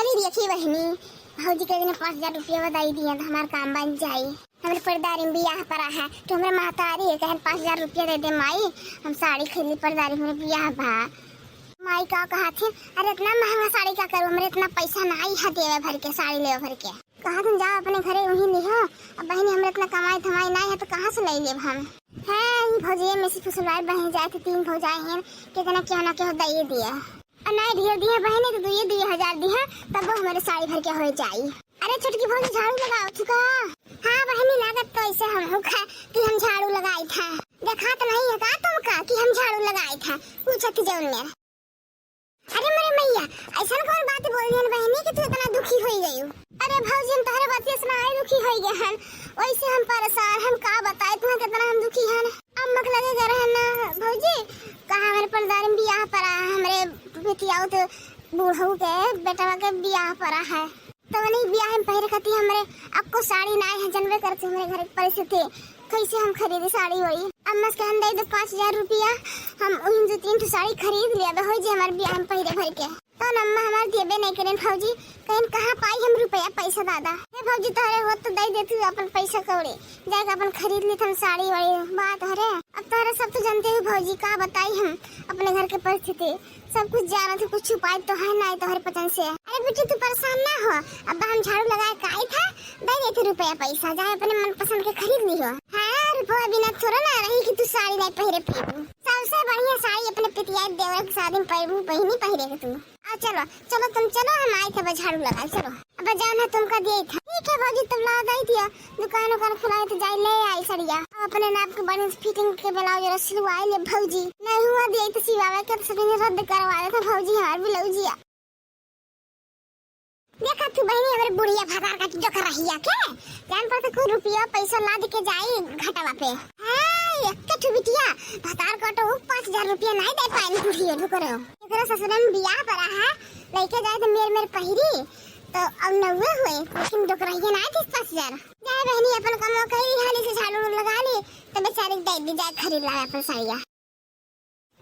चली देखी बहनी भौजी के दिन 5000 रुपया बधाई दिए तो हमार काम बन जाई। हमारे पर्दारी में बियाह पड़ा है तो हमारे महतारी है कहन 5000 रुपया दे दे माई, हम साड़ी खरीदी पर्दारी में बियाह भा। माई का कहा थे अरे इतना महंगा साड़ी का करूँ, हमारे इतना पैसा नहीं है देवे भर के साड़ी ले भर के। कहा तुम जाओ अपने घरे वहीं लिहो। अब बहनी हमारे इतना कमाई थमाई नहीं है तो कहाँ से ले लेब हम। है भौजी में से फुसलवाई बहन जाए थे 3 भौजाई हैं कितना क्या ना क्या दे दिया और नहीं ढेर दिया बहने तो 2,000 दिया तब वो हमारे साड़ी भर के हो जाई। अरे छोटकी भौजी झाड़ू लगाओ चुका। हाँ बहनी लागत तो ऐसे हम कि हम झाड़ू लगाई था, देखा तो नहीं है का तुमका कि हम झाड़ू लगाई था पूछत जौन में। अरे मेरे मैया ऐसा कौन बात बोल रही है बहनी कि तू इतना दुखी हो गई हो। अरे भौजी हम तोहरे बात से आई दुखी हो गए हैं, वैसे हम परेशान हम का बताए तुम्हें कितना हम दुखी हैं। अम्मक लगे गए हैं ना भौजी कहा हमारे पर्दारी में बियाह पड़ा है, हमारे बेटियाओ तो बूढ़ऊ के बेटा के बियाह पड़ा है तो नहीं बियाह में पहले खाती हमारे आपको साड़ी ना है जनवे करते हमारे घर की परिस्थिति कैसे हम खरीदे साड़ी वही। अम्मा से कहन दे 5000 रुपया हम उन 2-3 साड़ी खरीद लिया हो जे हमारे बियाह में पहले भर के तो अम्मा हमारे देबे नहीं करें भौजी कहीं कहाँ पाई हम रुपया पैसा दादा। हे भौजी तोहरे हो तो दे देती अपन पैसा कौड़े जाके अपन खरीद ली हम साड़ी वाड़ी बात हरे। अब तोहरे सब तो जानते हो भौजी का बताई हम अपने घर के परिस्थिति सब कुछ जाना थे कुछ छुपाई तो है ना तोहरे पसंद से। अरे बेटी तू परेशान ना हो, अब हम झाड़ू लगाए का आई था दे देती रुपया पैसा जाए अपने मन पसंद के खरीद ली हो। हाँ रुपया बिना थोड़ा ना रही कि तू साड़ी नहीं पहरे फिरू, सबसे बढ़िया साड़ी अपने पितिया देवर के शादी में पहनू बहनी पहरे के तू। चलो चलो तुम चलो हम आए थे झाड़ू लगा चलो अब जाना तुमका दिए था। ठीक है भौजी तुम ला दे दिया दुकान उकान खुलाई तो जाए ले आई सड़िया अपने नाप के बने फिटिंग के ब्लाउज सिलवाई ले भौजी नहीं हुआ दिए तो सिवावे के तो सभी रद्द करवा दे था भौजी हमारे ब्लाउजिया। देखा तू बहनी हमारे बुढ़िया भगार का जो कर रही है के जान पर कोई रुपया पैसा ला दे के जाई घाटावा पे। हां एक तो बिटिया भतार का तो 5000 रुपया नहीं दे पाई बुढ़िया रुको रे एकरा ससुर में बियाह पड़ा है लेके जाए तो मेरे पहिरी तो अब नवे हुए लेकिन दुख रही है ना 5000 जाए बहनी अपन काम करी हाली से झाड़ू लगा ली तो बेचारी दे दी जाए खरीद ला अपन साड़िया।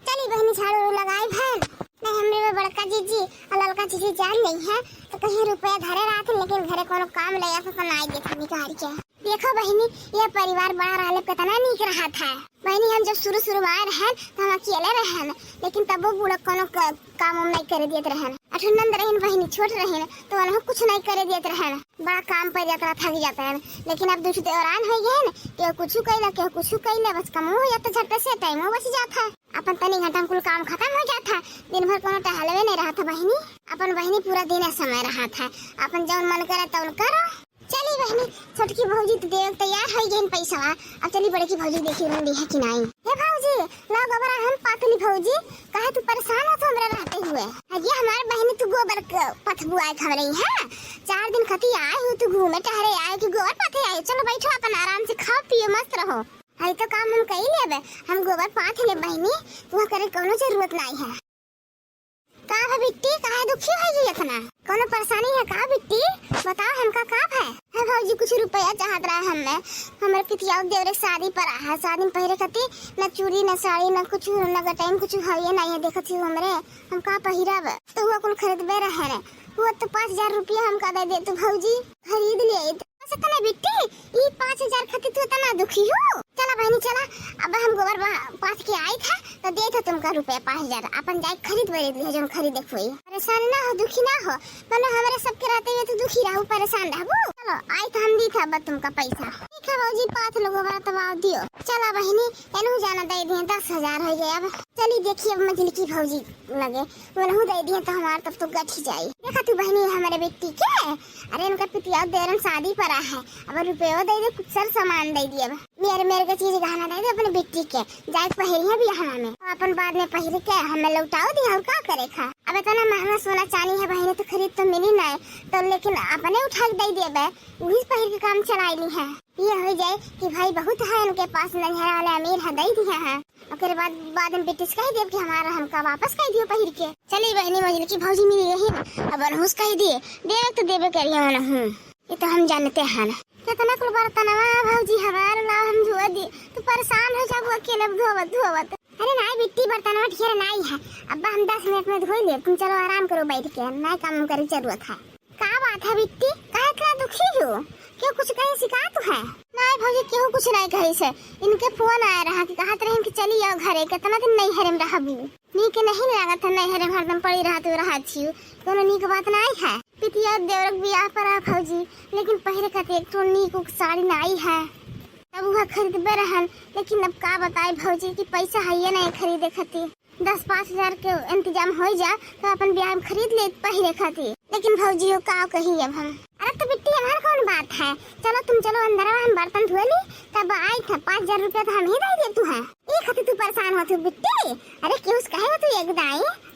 चली बहनी झाड़ू लगाई भैन नहीं हमरे बड़का जीजी और लड़का जीजी जान नहीं है तो कहीं रुपया धरे रहा थे लेकिन घरे कोनो काम ले आया तो नहीं देखा निकाल के। देखो बहनी ये परिवार बड़ा रहले कितना नीक रहा था बहनी हम जब शुरू में आए रहे तो हम अकेले रहे लेकिन तब वो बूढ़ा कोनो काम नहीं करे देते रहे अठनंद रहे बहनी छोट रहे तो उन्हें कुछ नहीं करे देते रहे बड़ा काम पर जाता थक जाता है लेकिन अब दूसरे दौरान हो गए ना कुछ कैला के कुछ कैला बस कम हो जाता झट से टाइम बच जाता अपन तनी घंटा में कुल काम खत्म हो जाता दिन भर कोनो टहलवे नहीं रहा था बहनी अपन बहनी पूरा दिन समय रहा था अपन जौन मन करे तौन करो। चली बहनी छोटकी भौजी तो देव तैयार हो गई पैसा अब चली बड़की भौजी देखी रही है कि नहीं। हे भौजी ला गोबर हम पातली भौजी कहे तू परेशान हो तो हमरा रहते हुए ये हमारे बहनी तू गोबर पथ बुआई खा रही है 4 दिन खती आए हो तू घूमे टहरे आए कि गोबर पथे आए चलो बैठो अपन आराम से खाओ पियो मस्त रहो। हई तो काम हम कई लेबे हम गोबर पाथ ले बहनी वहाँ करे कोनो जरूरत नहीं है। का है बिट्टी काहे दुखी है जी इतना कोनो परेशानी है का बिट्टी बताओ हमका का है भौजी कुछ रुपया चाहत रहा हमें पितिया देवरे शादी पर है शादी में पहरे खाती न चूड़ी न साड़ी न कुछ न गटाइन कुछ है नहीं है देखत छी हमरे हम का पहिरब तो वो कुल खरीदबे रहे वो तो 5000 रुपया हमका दे दे तो भौजी खरीद लिए सतना बिट्टी ई 5000 खाती तू इतना दुखी हो। चला बहनी चला अब हम गोबर पाथ के आई था तो दे था तुमका रुपया 5000 अपन जाए खरीद बरे जो खरीदे कोई परेशान ना हो दुखी ना हो मतलब हमारे सबके रहते हुए तो दुखी रहू परेशान रहू। चलो आई तो हम दी था बस तुमका पैसा ठीक है भौजी पाथ लो गोबर तबाव दियो। चला बहनी एनहु जाना दे दिए 10,000 हो गए अब चली देखिए अब मजली की भौजी लगे उनहु दे दिए तो हमार तब तो गठ जाई। देखा तू बहनी हमारे बेटी के अरे इनका पितिया देरन शादी पर है अब रुपया दे दे कुछ सर सामान दे दिए मेरे के चीज गहना दे दे अपने बेटी के जाए पहिरिया बियाह में अपन बाद में पहिर के हमें लौटाओ दी और का करे खा अब इतना महंगा सोना चांदी है बहनी तो खरीद तो मिली नहीं तो लेकिन अपने उठा के दे देबे वही पहिर के काम चलाइली है ये हो जाए कि भाई बहुत है उनके पास नजर वाले अमीर है दे दिया है ओकरे बाद में बेटी कह देब कि हमारा हमका वापस कह दियो पहिर के। चली बहनी मजली की भौजी मिली रही अब अनहुस कह दिए देवे तो देवे करिए ना ये तो हम जानते हैं ना कितना कुल बर्तनवा भौजी हमार ला हम धोआ दी तो परेशान हो जाबो अकेले धोवत अरे नहीं बिट्टी बर्तनवा ढेर नहीं है अब हम 10 मिनट में धो ले तुम चलो आराम करो बैठ के नहीं काम करे जरूरत है। बात है बिट्टी, काहे इतना दुखी हो? क्यों कुछ कहीं शिकायत है? नहीं भौजी क्यों कुछ नहीं कही से, इनके फोन आया रहा कि कहत रहे कि चली आओ घरे, कितना दिन नहीं हरम रहबू, नीक नहीं लागत है, नहीं हरम हरदम पड़ी रहा छी, कोनो नीक बात नहीं है। पितिया देवरक बियाह पर आ भौजी, लेकिन पहले कहते एक तो नीक साड़ी नहीं है, तब वह खरीदबे रहन, लेकिन अब का बताए भौजी कि पैसा है नहीं खरीदे खातिर। 10-5 हजार के इंतजाम हो जा तो अपन ब्याह में खरीद ले पहले खातिर, लेकिन भौजी हो का कही अब हम। अरे तो बिट्टी हमार कौन बात है, चलो तुम चलो अंदर, हम बर्तन धोए ली, तब आई था 5000 रुपया तो हम ही दे दे तू है, ये खातिर तू परेशान हो तू बिट्टी। अरे क्यों कहे हो तू एकदम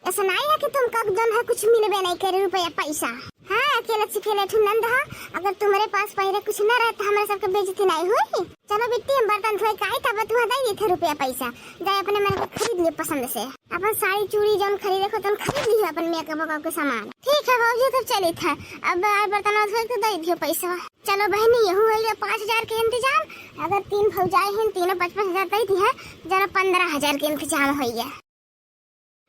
ऐसा नहीं है कि तुम कदम है कुछ मिलबे नहीं करे रुपया पैसा। हाँ अकेले चिकेले ठुनंद है, अगर तुम्हारे पास पहले कुछ न रहता हमारे सबके बेइज्जती नहीं हुई। चलो बिट्टी हम बर्तन धोए का आई तब तुम दे दी थे रुपया पैसा, जाए अपने मन को खरीद लियो पसंद से, अपन साड़ी चूड़ी जौन खरीदे को तुम खरीद लियो अपन मेकअप के सामान। ठीक है भौजी तो चली था, अब बर्तन धोए तो दे दियो पैसा। चलो बहनी यहू है 5000 के इंतजाम, अगर 3 भौजाई हैं तीनों 55 हजार दे दी है, जरा 15 के इंतजाम हो गया।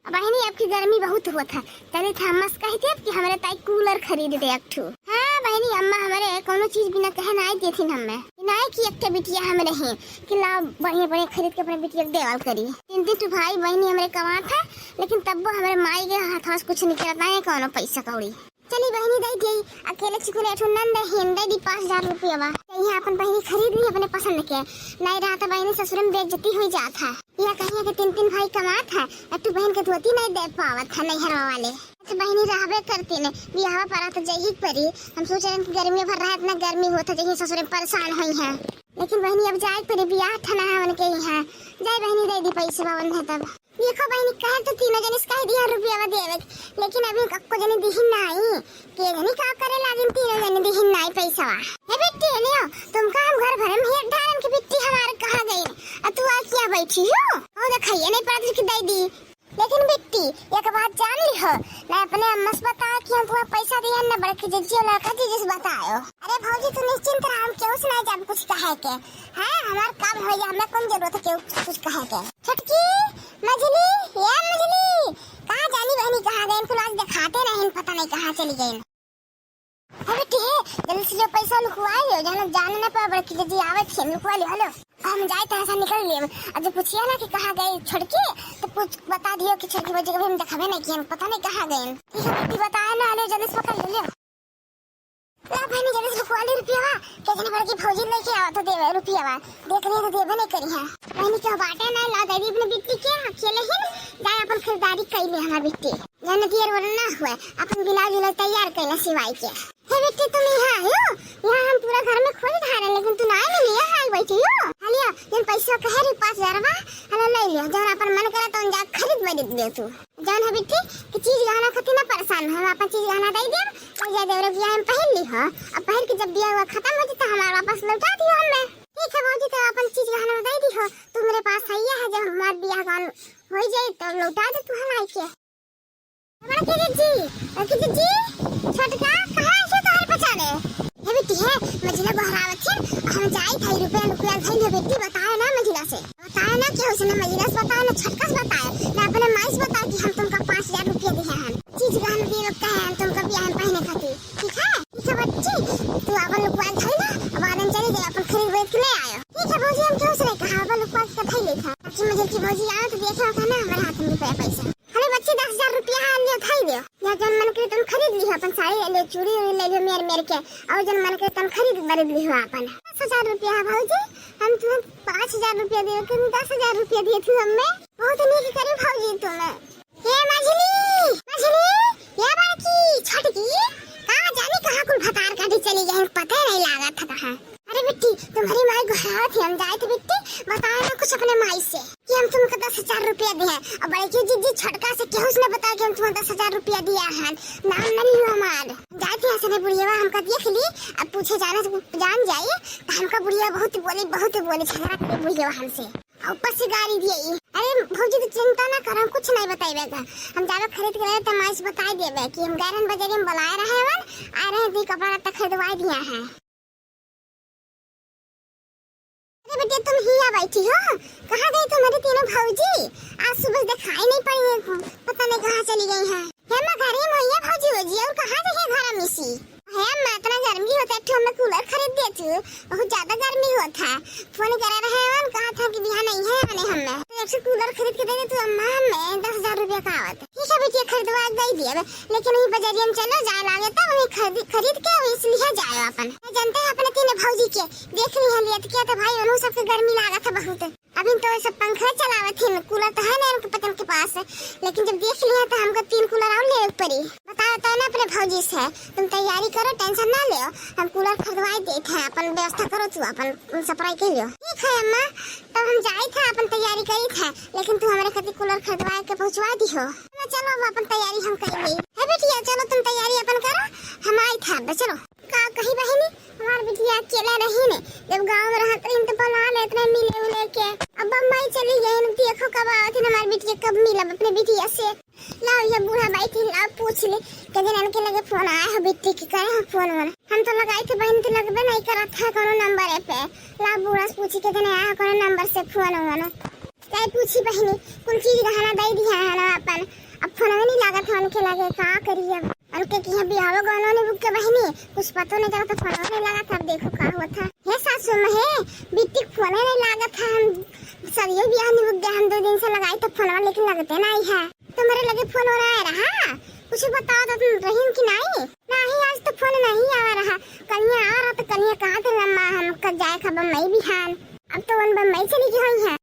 बहनी आपकी गर्मी बहुत हुआ था, चले था अम्मा से कहते कि हमारे ताई कूलर खरीद दे एक ठो। हाँ बहनी अम्मा हमारे कोनो चीज बिना कहे नहीं देती हमें, नहीं कि एक बिटिया हमारे हैं कि ला बढ़िया बढ़िया खरीद के अपने बिटिया देवाल करी। 3 भाई बहनी हमारे कमा था, लेकिन तब वो हमारे माई के हाथ से कुछ निकलता है कोनो पैसा कौड़ी। चली बहनी दे दी, अकेले चिकुले नंद हिंदे दी 5000 रुपया बा, यहाँ अपन बहनी खरीद ली अपने पसंद के, नहीं रहा था बहनी ससुर में बेइज्जती हो जात है। यहाँ कहीं के 3 भाई कमात है, एक बहन के धोती नहीं दे पावत है नैहर वाले, तो बहनी रहबे करती ने बियाह पर तो जही परी। हम सोच रहे गर्मी भर रहा इतना गर्मी होता जही ससुर में परेशान हुई है, लेकिन बहनी अब जाए परी बियाह ठना है उनके यहाँ, जाए बहनी दे दी पैसे बावन है। तब देखो बहनी कहे तो 3 जन इसका ही दिया रुपया देवे, लेकिन अभी कक्को जने दिहिन नहीं के जनी का करे लागिन 3 जने दिहिन नहीं पैसा। हे बेटी लियो तुम काम घर भरे में हेड ढारन की बिट्टी हमारे कहा गई, अब तू आ क्या बैठी हो? ओ देखिए नहीं पड़ा कि दे दी, लेकिन बिट्टी एक बात जान ली हो, मैं अपने अम्मा से बता कि हम तुम्हें पैसा दिया न बड़की जीजी और लड़का जीजी से बताओ। अरे भौजी तू निश्चिंत रह, हम क्यों सुनाए जब कुछ कहे के, हाँ हमारा काम हो गया, हमें कौन जरूरत है क्यों कुछ कहे के। छटकी मछली ये मछली कहाँ जानी बहनी कहाँ गई, इनको आज दिखाते नहीं पता नहीं कहाँ चली गई। अरे ठीक जल्दी से जो पैसा लुकवा लियो, जाने न पा बड़की जीजी आवे थे लुकवा लियो। हेलो हम जाए तो ऐसा निकल लिए, अब पूछिए ना कि कहाँ गई छड़की तो पूछ बता दियो कि छड़की बजे हम दिखावे नहीं किया, पता नहीं कहाँ गए। ठीक है बताया ना, ले जल्दी से पकड़ लियो। ला बहनी जल्दी से लुकवा ली रुपया, कैसे बड़की फौजी लेके आवा तो देवे रुपया, देख रही तो देवे नहीं करी है। बहनी क्यों बाटे ना ला दे अपने बिट्टी के अकेले ही जाए अपन खरीदारी कर ले हमार बिट्टी, जाने दियर वाला ना हुए अपन बिना जुला तैयार करना सिवाय के। हे बेटी तुम यहाँ आयो, यहाँ हम पूरा घर में खोज ढारे, लेकिन तू नहीं मिली यहाँ बैठी हो। हलिया जन पैसा कहे रे 5000 बा, हला ले लियो, जन अपन मन करे तो जा खरीद बड़ी दे तू। जान है बेटी कि चीज गहना खातिर ना परेशान हम अपन चीज गहना दे दे और जा देवरे बियाह में पहन ली हो, अब पहन के जब बियाह हुआ खत्म हो जाता हमारा वापस लौटा दियो हमें। ठीक है भौजी तो अपन चीज गहना दे दी हो, तू मेरे पास है जब हमारा बियाह गान हो जाए तो लौटा दे तू हमारे के। बड़ा जी छोटका कहां से तार पछाने हे बेटी है मझिला बहरावत है, हम जाई थाई रुपया थाई ने बेटी बताए ना मझिला से, बताए ना कि उसने मझिला से बताए ना छटका से बताए ना अपने माई से बताए कि हम तुमका 5000 रुपया दिए हैं चीज गहना दिए कहे हम तुमका बियाह में पहने खातिर। ठीक है बच्ची तू अपन लुकवा थाई ना, अब आदम चले गए अपन खरीद बेच के ले आयो। ठीक है भौजी हम क्यों से कहा अपन लुकवा के थाई ले था, अच्छी मजे की भौजी आए तो देखा था ना हमारे हाथ में रुपया पैसा। अरे बच्ची 10000 रुपया लियो थाई दियो, या जन मन करे तुम खरीद ली अपन साड़ी ले चूड़ी ले लियो मेरे के, और जन मन करे तुम खरीद ली हो अपन 10000 रुपया भौजी, हम तुम्हें 5000 रुपया दिए, तुम 10000 रुपया दिए थे हमें, बहुत नीक करे भौजी तुम। ये मछली ये बाकी छटकी कहाँ जाने कहाँ कुल भतार काटी चली गई, पता नहीं लगा था कहाँ। अरे बेटी तुम्हारी माई गुहारा थी, हम जाए थे बेटी बताया ना कुछ अपने माई से कि हम तुमको 10000 रुपया दिए, और बड़े की जीजी छटका से क्यों उसने बताया कि हम तुम्हें 10000 रुपया दिया है, नाम नहीं हुआ हमार। जाए थे ऐसे बुढ़िया हमका देख ली, अब पूछे जाने से जान जाए तो हमका बुढ़िया बहुत बोली झगड़ा करे बुढ़िया हमसे, ऊपर से गाली दिए। अरे भौजी तो चिंता ना कर, हम कुछ नहीं बताएगा, हम जावे खरीद के तो माई से बता देवे कि हम 11 बजे में बुलाए रहे हैं आ रहे थे कपड़ा लत्ता खरीदवा दिया है। अरे बेटे तुम ही आ बैठी हो, कहाँ गई तुम्हारी तीनों भौजी, आज सुबह दिखाई नहीं पड़ी, पता नहीं कहाँ चली गई है। हेमा घरे में है भौजी हो जी, और कहाँ गई है घर में सी? लेब, लेकिन वही बाजारिया में चलो जाए लागे तो वही खरीद के इसलिए जाए अपन। जानते हैं अपने तीन भौजी के देख ली है लिया तो भाई उन्होंने सबके गर्मी लागत है बहुत। अभी तो सब पंखा चलावत है, कूलर तो है ना उनके पतन के पास, लेकिन जब देख लिया तो हमको 3 कूलर और ले पड़ी। बताओ तो ना अपने भौजी से तुम तैयारी करो, टेंशन ना ले, हम कूलर खरीदवाई देते हैं, अपन व्यवस्था करो, तू अपन सप्लाई कर लियो। ठीक है अम्मा, तब हम जाए थे अपन तैयारी करी थे, लेकिन तू हमारे खातिर कूलर खरीदवा के पहुंचवा दी हो। चलो अब अपन तैयारी हम करेंगे। है बेटिया चलो तुम तैयारी अपन करो, हम आई था चलो। का कही बहनी हमार बिटिया अकेले रही ने, जब गांव में रहत रही तो बुला लेते रहे मिले उले के। अब मई चली गई, देखो कब आवत है हमार बिटिया, कब मिलब अपने बिटिया से। लाओ ये बूढ़ा बैठी लाओ पूछ ले कदे इनके लगे फोन आया है बिट्टी के करे हम फोन वाला। हम तो लगाई थे बहन तो लगबे नहीं करत था कोनो नंबर पे। लाओ बूढ़ा से पूछी कदे आया कोनो नंबर से फोन वाला। चाहे पूछी बहनी कुल चीज गहना दे दिया है ना अपन, अब फोन नहीं लागत है उनके लगे, का करिए उनके की बिहाव गहनों ने बुक के बहनी कुछ पता नहीं चला तो फोन नहीं लगा था। देखो का हुआ था हे सासू में है बिट्टी फोन नहीं लागत था, हम सदियों बियाह नहीं बुक गए, हम 2 दिन से लगाई तो फोन लेकिन लगते नहीं है। तुम्हारे लगे फोन हो रहा कुछ बताओ तो तुम रही कि नहीं? नहीं आज तो फोन नहीं आ रहा, कन्या आ रहा तो कन्या कहा थे अम्मा हम कब जाए खबर मई बिहान, अब तो वन बम्बई चली गई है।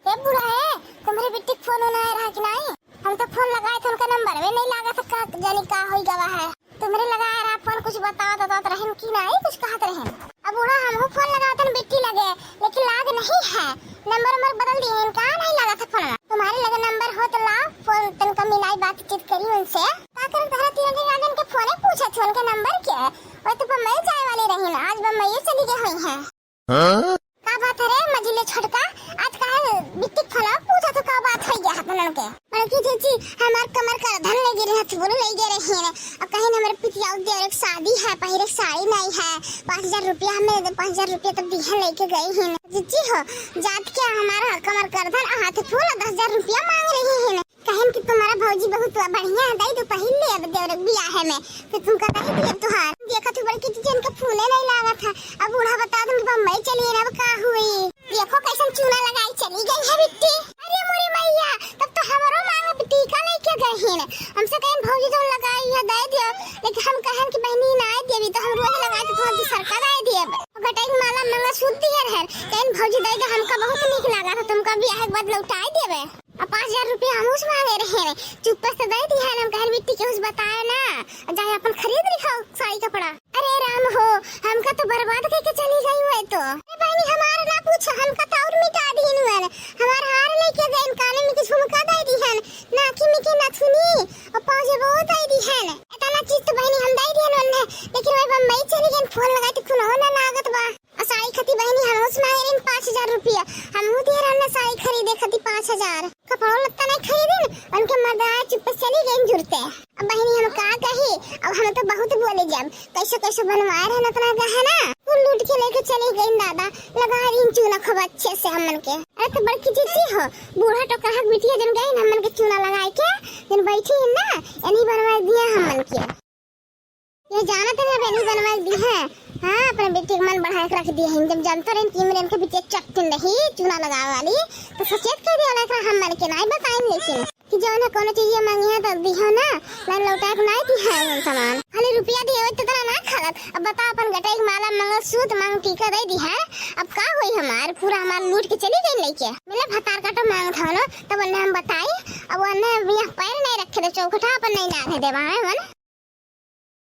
ये बुढ़ा है तुम्हारे बिट्टी फोन होना आ रहा कि नहीं? हम तो फोन लगाए थे उनका नंबर वे नहीं लगा था, का जानी का होई गवा है। तुम्हारे लगा आ रहा फोन कुछ बताओ तो रहन की नहीं कुछ कहत रहे। अब बुढ़ा हम फोन लगाते न बिट्टी लगे लेकिन लाग नहीं है, नंबर बदल दिए इनका नहीं लगा था फोन। तुम्हारे लगे नंबर हो तो लाओ फोन तनका मिलाई बातचीत करी उनसे। का कर तहरा 3 दिन आगे उनके फोन पूछा थे उनके नंबर के, वो तो बम्बई जाए वाली रही ना, आज बम्बई चली गई हुई है। का बात है रे मझिले छोटका, आज काहे बिट्टी फोन पूछा तो का बात है गया अपन के? बड़की चाची हमार कमर का धन ले गिरे हाथ बोलो ले गिरे रही है, अब कहीं हमारे पितिया उद्योग एक शादी है पहिरे साड़ी नहीं है, 5000 रुपया हमें 5000 रुपया तो दिया लेके गई है जीजी हो जात के हमारा कमर कर धन हाथ फूल 10000 रुपया मांग रही है। कहन कि तुम्हारा भौजी बहुत बढ़िया है दाई तो पहन ले अब देवरक बियाह है में फिर तुम का नहीं दिए तुहार देखा तू बड़की चाची इनका फूले नहीं लगा था। अब बूढ़ा बता तुम बम्बई चली अब का हुई देखो कैसन चूना लगाई चली गई है बिट्टी। अरे मोरी मैया तब तो हमारो मांग बिट्टी का लेके गई है, हमसे कहन भौजी तो लगाई है दे दियो, लेकिन हम कहन कि बहनी ना देवी तो हम रोज लगाए तो भौजी सरका दे दिए गटाई माला मंगा सूत दिए रहे कहन भौजी दे दे हमका बहुत नीक लगा था तुमका बियाह के बाद लौटाई देबे। अब 5000 रुपया हम उस मांगे रहे चुप से दे दिया हम कहन बिट्टी के उस बताया ना जाए अपन खरीद लिखा साड़ी कपड़ा। अरे राम हो हमका तो बर्बाद करके चली गई हुए तो बहनी हमारा ना पूछ हमका तो और मिटा दी इन हमारा हार लेके गए काने में कुछ झुमका दे दी है ना कि मिके ना सुनी और पाजे बहुत दे दी है इतना चीज तो बहनी हम दे दी है लेकिन वही बम्बई चली गई फोन लगाई तो खुना ना लागत बा साड़ी खती बहनी हम उस मांगे 5000 रुपया हम दे रहना साड़ी खरीदे खती 5000 कपड़ा लत्ता नहीं खरीदे उनके मर्दाए चुप चली गई जुड़ते। अब बहनी हम का कही अब हम तो बहुत बोले जब कैसे बनवाए रहना इतना गहना वो लूट के लेके चली गई दादा लगा रही चूना खूब अच्छे से हमन के। अरे तो बड़की जीती हो बूढ़ा तो कहा बिटिया जन गई हमन के चूना लगाए के जन बैठी है ना यानी बनवा दिया हमन के ये जाना तो मैं बनी बनवा दी है। हाँ अपने बेटे मन बढ़ा के रख दिए हैं जब जानते रहे कि मेरे इनके बेटे चक्कन नहीं चूना लगा वाली तो सचेत कर दिया लेकर हम मन के नहीं बताएं लेकिन कि जो ना कोनो चीज मांगी है तो दियो ना मैं लौटा के नहीं दी है वो सामान खाली रुपया दिए तो तरह ना खरत। अब बता अपन गटाई माला मंगलसूत्र मांग टीका दे दी है अब का हुई हमार पूरा हमार लूट के चली गई लेके मेरे भतार का तो मांग था ना तब उन्हें हम बताई अब उन्हें पैर नहीं रखे थे चौखटा अपन नहीं ना दे देवा है